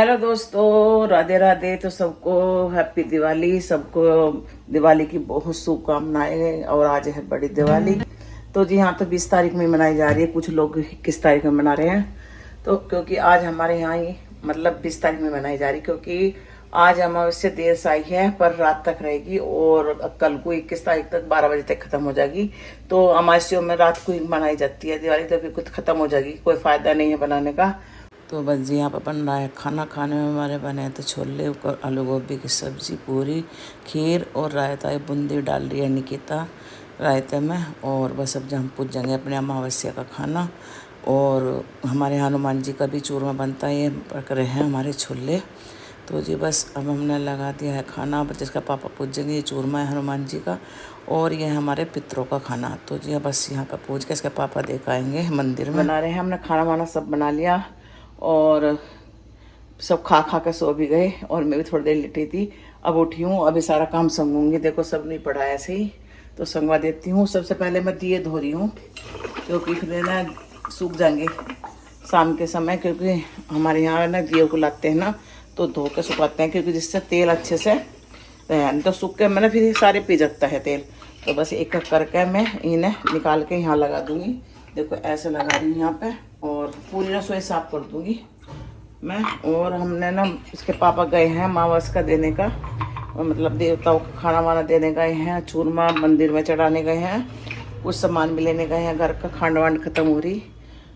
Hello दोस्तों, राधे राधे। तो सबको हैप्पी दिवाली, सबको दिवाली की बहुत शुभकामनाएं। और आज है बड़ी दिवाली। तो जी हाँ, तो 20 तारीख में मनाई जा रही है। कुछ लोग 21 तारीख में मना रहे हैं। तो क्योंकि आज हमारे यहाँ ही मतलब 20 तारीख में मनाई जा रही, क्योंकि आज अमावस्या देर से आई है पर रात तक रहेगी और कल को 21 तारीख तक 12 बजे तक खत्म हो जाएगी। तो अमावस्या में रात को ही मनाई जाती है दिवाली, तो फिर कुछ खत्म हो जाएगी, कोई फायदा नहीं है बनाने का। तो बस जी यहाँ पर बन रहा है खाना। खाने में हमारे बने हैं तो छोले, आलू गोभी की सब्ज़ी, पूरी, खीर और रायता। बूंदी डाल रही है निकिता रायते में। और बस अब हम पूछ जाएंगे अपने अमावस्या का खाना। और हमारे हनुमान जी का भी चूरमा बनता है। ये पक रहे हैं हमारे छोले। तो जी बस अब हमने लगा दिया है खाना। अब जिसका पापा पूजेंगे, ये चूरमा है हनुमान जी का और ये हमारे पितरों का खाना। तो जी बस यहाँ पर पूज के इसके पापा देख आएंगे मंदिर में। बना रहे हैं, हमने खाना वाना सब बना लिया और सब खा खा के सो भी गए और मैं भी थोड़ी देर लेटी थी। अब उठी हूँ, अभी सारा काम संगूंगी। देखो सब नहीं पड़ा ऐसे ही, तो संगवा देती हूँ। सबसे पहले मैं दिए धो रही हूँ क्योंकि फिर ना सूख जाएंगे शाम के समय, क्योंकि हमारे यहाँ ना दिए को लाते हैं ना तो धो के सुखाते हैं, क्योंकि जिससे तेल अच्छे से नहीं तो सूख के मैंने फिर सारे पी जाता है तेल। तो बस एक एक करके मैं इन्हें निकाल के यहाँ लगा दूँगी। देखो ऐसे लगा रही हूँ यहाँ पे और पूरी रसोई साफ कर दूँगी मैं। और हमने ना इसके पापा गए हैं अमावस का देने का, मतलब देवताओं का खाना वाना देने गए हैं। चूरमा मंदिर में चढ़ाने गए हैं, कुछ सामान भी लेने गए हैं। घर का खांड वांड खत्म हो रही,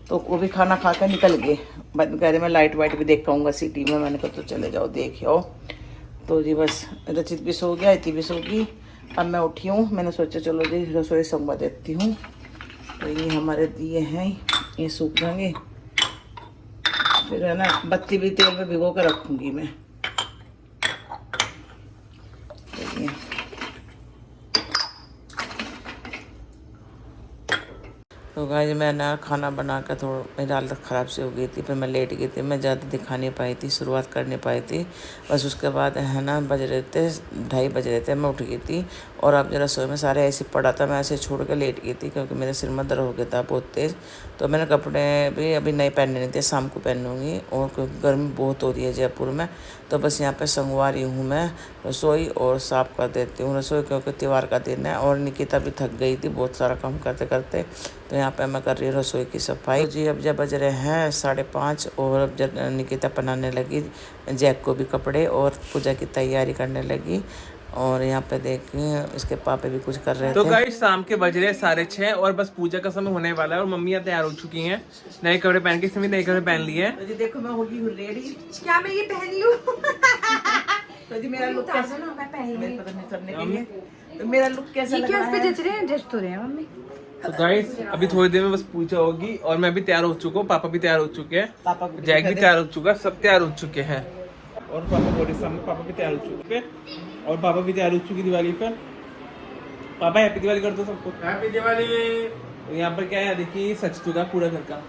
तो वो भी खाना खा कर निकल गए। बंद घर में लाइट वाइट भी देख पाऊँगा सिटी में। मैंने कहा तो चले जाओ देख आओ। तो जी बस रचित भी सो गया, इतनी भी सो गई। अब मैं उठी हूँ, मैंने सोचा चलो जी रसोई संगवा देती हूँ। तो ये हमारे दिए हैं, ये सूख जाएंगे फिर है ना। बत्ती भी तेल में भिगो कर रखूँगी मैं। तो गाइस मैं ना खाना बना कर थोड़ा मेरी हालत ख़राब सी हो गई थी, फिर मैं लेट गई थी। मैं ज़्यादा दिखा नहीं पाई थी, शुरुआत कर नहीं पाई थी। बस उसके बाद है ना बज रहे थे 2:30 बज रहे थे, मैं उठ गई थी। और अब जरा रसोई में सारे ऐसे पड़ा था, मैं ऐसे छोड़ के लेट गई थी क्योंकि मेरे सिर में दर्द हो गया था बहुत तेज़। तो मैंने कपड़े भी अभी नहीं पहनने नहीं थे, शाम को पहनूँगी। और क्योंकि गर्मी बहुत हो रही है जयपुर में, तो बस यहाँ पर संगवा रही हूँ मैं रसोई और साफ़ कर देती हूँ रसोई, क्योंकि त्यौहार का दिन है। और निकिता भी थक गई थी बहुत सारा काम करते करते, तो यहाँ पे मैं कर रही हूँ रसोई की सफाई। तो जी अब जब बज रहे हैं 5:30 और अब जब निकिता बनाने लगी जैक को भी कपड़े और पूजा की तैयारी करने लगी। और यहाँ पे देखिए इसके पापा भी कुछ कर रहे थे। तो गाइस शाम के बज रहे 6:30 और बस पूजा का समय होने वाला है और मम्मियाँ तैयार हो चुकी हैं नए कपड़े पहन के। इसमें नए कपड़े पहन लिए हैं। तो जी देखो मैं होगी हूँ रेडी। क्या मैं ये पहन लूं? तो जी मेरा लुक कैसा ना, मैं पहन मेरे पता नहीं करने के लिए। तो मेरा लुक कैसा लग क्या रहा उस पे है? जच रहे हैं, जच तो रहे हैं मम्मी। तो गाइस अभी थोड़ी देर में बस पूजा होगी और मैं भी तैयार हो चुका हूँ, पापा भी तैयार हो चुके हैं, पापा को जैक भी तैयार हो चुका है, सब तैयार हो चुके हैं। और पापा बोले सामने पापा भी तैयार हो चुके हैं और पापा भी तैयार हो चुकी दिवाली पर। पापा हैप्पी दिवाली कर दो सबको। हैप्पी दिवाली। यहाँ पर क्या है देखिए, सच चुका पूरा घर का।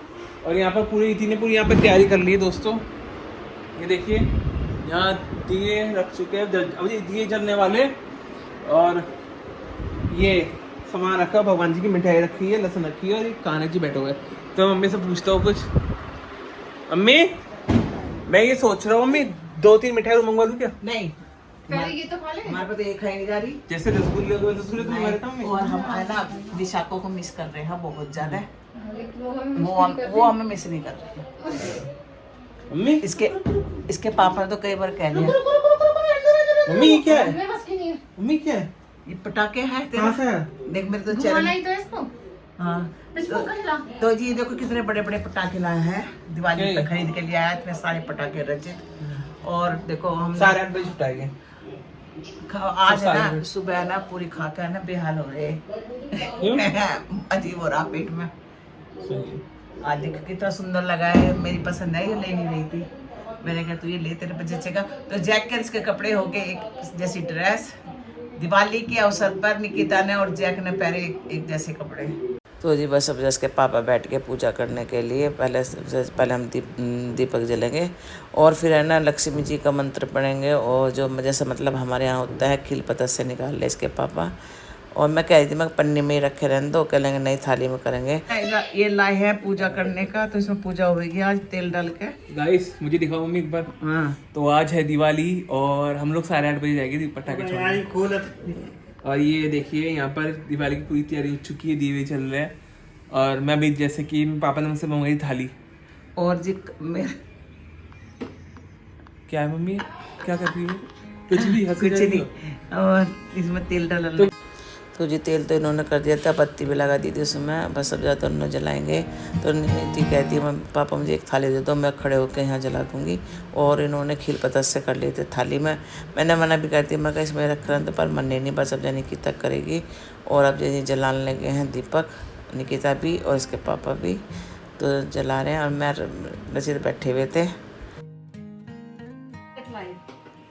और यहाँ पर पूरी इतनी ने पूरी यहाँ पर तैयारी कर ली है दोस्तों। ये देखिए यहाँ दिए रख चुके हैं, अभी दिए जलने वाले। और ये सामान रखा, भगवान जी की मिठाई रखी है, लहसुन रखी है और एक कान्हा जी बैठे हुए। तो मम्मी से पूछता हूँ कुछ। मम्मी मैं ये सोच रहा हूँ मम्मी 2-3 मिठाई मंगवा लूँ क्या? नहीं, पहले ये तो खा ले। हमारे पास एक खाई नहीं जा रही। जैसे रसगुल्ले हो गए, रसगुल्ले तो हमारे था मम्मी। और हम है ना विशाखों को मिस कर रहे हैं बहुत ज्यादा। वो हमें मिस नहीं कर रहे मम्मी इसके पापा ने तो कई बार कह दिया। मम्मी ये क्या है? नहीं मम्मी क्या है? ये पटाखे हैं कहाँ से तेरे, है? देख मेरे तो घुमाना चेहरे। ही तो है इसको। हाँ इसको खिला। तो जी देखो कितने बड़े बड़े पटाखे लाए हैं, दिवाली पे खरीद के लिए आया इतने सारे पटाखे रचित। और देखो हम सारे 8 बजे छुटाएंगे। आज है ना सुबह ना पूरी खा के ना बेहाल हो रहे अजीब हो रहा पेट में। आज देखो कितना सुंदर लगा है, मेरी पसंद है, ये ले नहीं रही थी। मैंने कहा तू ये ले, तेरे पे जचेगा। तो जैक के इसके कपड़े हो गए एक जैसी ड्रेस। दिवाली के अवसर पर निकिता ने और जैक ने पहने एक जैसे कपड़े। तो जी बस अब जैसे पापा बैठ के पूजा करने के लिए पहले हम दीपक जलेंगे और फिर है ना लक्ष्मी जी का मंत्र पढ़ेंगे। और जो जैसे मतलब हमारे यहाँ होता है खिल पत्ता से निकाल ले इसके पापा। और मैं कह रही थी मैं पन्नी में ही रखे रहने दो, कह लेंगे नहीं थाली में करेंगे। ये लाए हैं पूजा करने का, तो इसमें पूजा होगी आज तेल डाल के। गाइस मुझे दिखाओ मम्मी एक बार। हाँ तो आज है दिवाली और हम लोग 8:30 बजे जाएंगे पटाखे छोड़ने। और ये देखिए यहाँ पर दिवाली की पूरी तैयारी हो चुकी है, दिए चल रहे हैं। और मैं भी जैसे कि पापा ने मुझसे मंगवाई थाली। और जी क्या है मम्मी, क्या कर रही है? कुछ भी कुछ नहीं, और इसमें तेल डाला तो जी तेल तो इन्होंने कर दिया था, बत्ती भी लगा दी थी उसमें, बस अब ज़्यादा उन्होंने जलाएंगे। तो नीति कहती है पापा मुझे एक थाली दे दो, मैं खड़े होकर यहाँ जला दूँगी। और इन्होंने खील पतस से कर लिए थे थाली में। मैंने मना भी करती मैं इसमें रख रहा था, पर मन नहीं, बस अब निकिता करेगी। और अब जैसे जलाने लगे हैं दीपक, निकिता भी और इसके पापा भी तो जला रहे हैं। और मैं रचित बैठे हुए थे।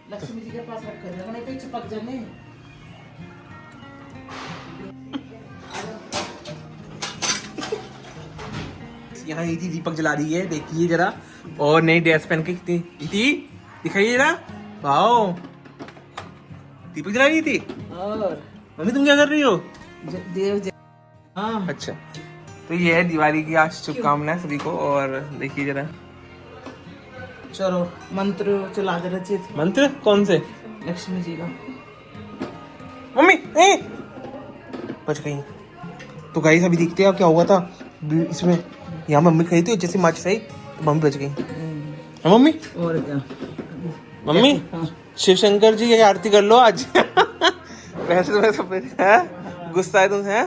लक्ष्मी जी के पास रखे चिपक जाने। यहाँ इति दीपक जला रही है, देखिए जरा। और नई ड्रेस पहन के कितनी इति दिखाइए जरा। वाओ, दीपक जला रही थी। और मम्मी तुम क्या कर रही हो? देव हाँ अच्छा, तो ये है दिवाली की आज शुभकामनाएं सभी को। और देखिए जरा, चलो मंत्र चला दे रचित। मंत्र कौन से? लक्ष्मी जी का। मम्मी बच गई। तो गाइस अभी देखते हैं क्या हुआ था इसमें। यहाँ मम्मी खड़ी थी जैसे माची सही, तो मम्मी बच गई। हाँ मम्मी, और क्या मम्मी हाँ। शिव शंकर जी की आरती कर लो आज। वैसे तो मैं सब है गुस्सा है तुम है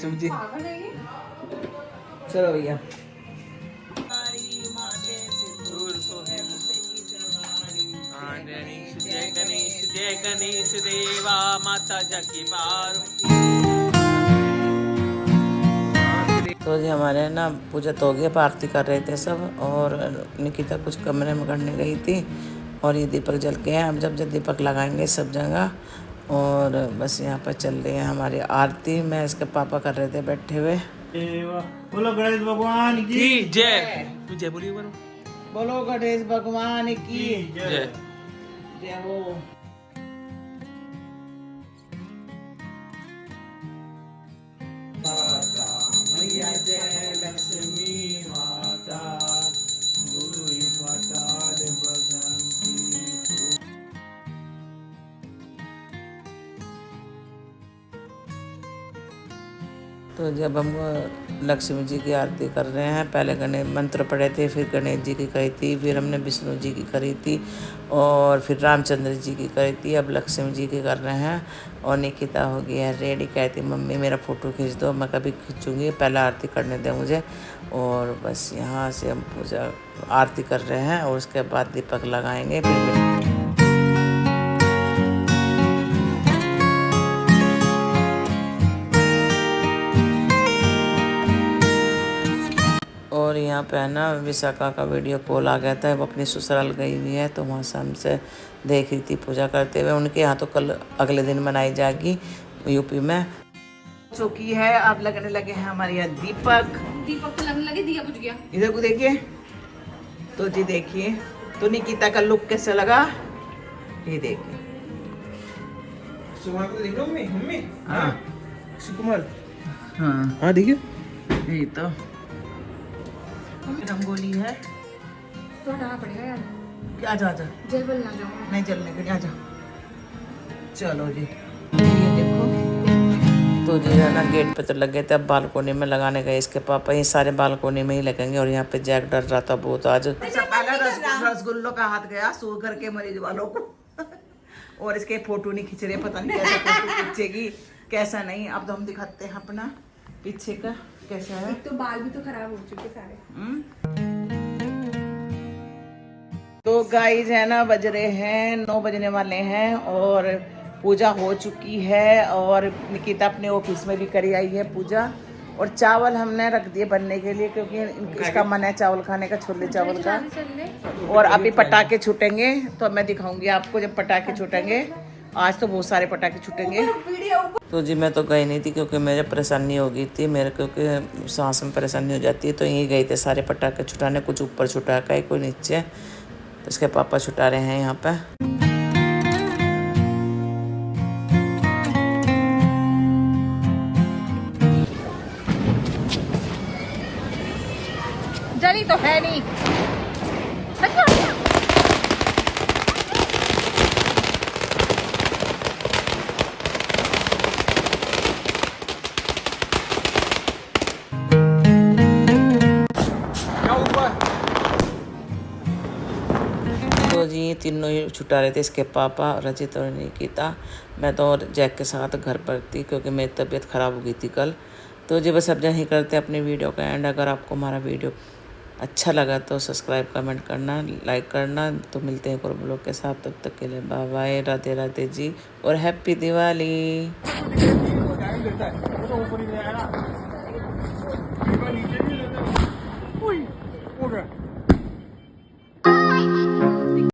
शिव जी। चलो भैया जय गणेश देवा माता जगी पार्वती। तो जी हमारे ना पूजा तो हो गई, आरती कर रहे थे सब। और निकिता कुछ कमरे में करने गई थी। और ये दीपक जल के हैं, हम जब दीपक लगाएंगे सब जगह। और बस यहाँ पर चल रही है हमारी आरती। मैं इसके पापा कर रहे थे बैठे हुए। बोलो गणेश भगवान की जय। तू जय बोलिए, बोलो गणेश भगवान की जय। जय हो। जय लक्ष्मी माता तो जब हम लक्ष्मी जी की आरती कर रहे हैं, पहले गणेश मंत्र पढ़े थे, फिर गणेश जी की करी थी, फिर हमने विष्णु जी की करी थी, और फिर रामचंद्र जी की करी थी। अब लक्ष्मी जी की कर रहे हैं। और निकिता हो गई है रेडी, कहती मम्मी मेरा फ़ोटो खींच दो। मैं कभी खींचूँगी, पहले आरती करने दें मुझे। और बस यहाँ से हम पूजा आरती कर रहे हैं और उसके बाद दीपक लगाएंगे। फिर और यहाँ पे है ना विशाखा का वीडियो कॉल आ गया था। वो अपनी ससुराल गई हुई है, तो वहाँ से हमसे देख रही थी पूजा करते हुए। उनके यहाँ तो कल अगले दिन मनाई जाएगी यूपी में। चौकी है, अब लगने लगे हैं हमारे यहाँ दीपक। दीपक तो लगने लगे, दिया बुझ गया। इधर को देखिए। तो जी देखिए, तो निकिता का लुक कैसा लगा ये देखिए। सुकुमार को देखो मम्मी। मम्मी हाँ सुकुमार, हाँ हाँ देखिए यही तो रंगोली है। तो हटाना पड़ेगा यार। आजा आजा, जल बल ना जाऊँ। नहीं चलने के लिए आजा। चलो जी ये देखो। तो जी है ना गेट पे तो लग गए थे, अब बालकोनी में लगाने गए इसके पापा। ये सारे बालकोनी में ही लगेंगे। और यहाँ पे जैक डर रहा था बहुत आज। पहला रसगुल्लों का हाथ गया सो करके मरीज वालों को। और इसके फोटो नहीं खींच रहे, पता नहीं कैसे फोटो खींचेगी कैसा नहीं। अब तो हम दिखाते हैं अपना पीछे का कैसा है। एक तो बाल भी तो खराब हो चुके सारे। तो गाइस है ना बज रहे हैं 9 बजने वाले हैं और पूजा हो चुकी है। और निकिता अपने ऑफिस में भी करी आई है पूजा। और चावल हमने रख दिए बनने के लिए, क्योंकि इसका मन है चावल खाने का, छोले चावल का। और अभी पटाखे छूटेंगे, तो मैं दिखाऊंगी आपको जब पटाखे छूटेंगे। आज तो बहुत सारे पटाखे छूटेंगे। तो जी मैं तो गई नहीं थी, क्योंकि मेरे परेशानी हो गई थी मेरे, क्योंकि सांस में परेशानी हो जाती है। तो यहीं गए थे सारे पटाखे छुटाने, कुछ ऊपर छुटा का कोई नीचे। तो इसके पापा छुटा रहे हैं यहाँ पे। है नहीं। क्या हुआ? तो जी तीनों ही छुटा रहे थे, इसके पापा, रजित और निकिता। मैं तो और जैक के साथ घर पर थी क्योंकि मेरी तबीयत ख़राब हो गई थी कल। तो जी बस अब यहीं करते अपने वीडियो का एंड। अगर आपको हमारा वीडियो अच्छा लगा तो सब्सक्राइब कमेंट करना, लाइक करना। तो मिलते हैं एक और ब्लॉग के साथ, तब तक के लिए बाय बाय, राधे राधे जी और हैप्पी दिवाली।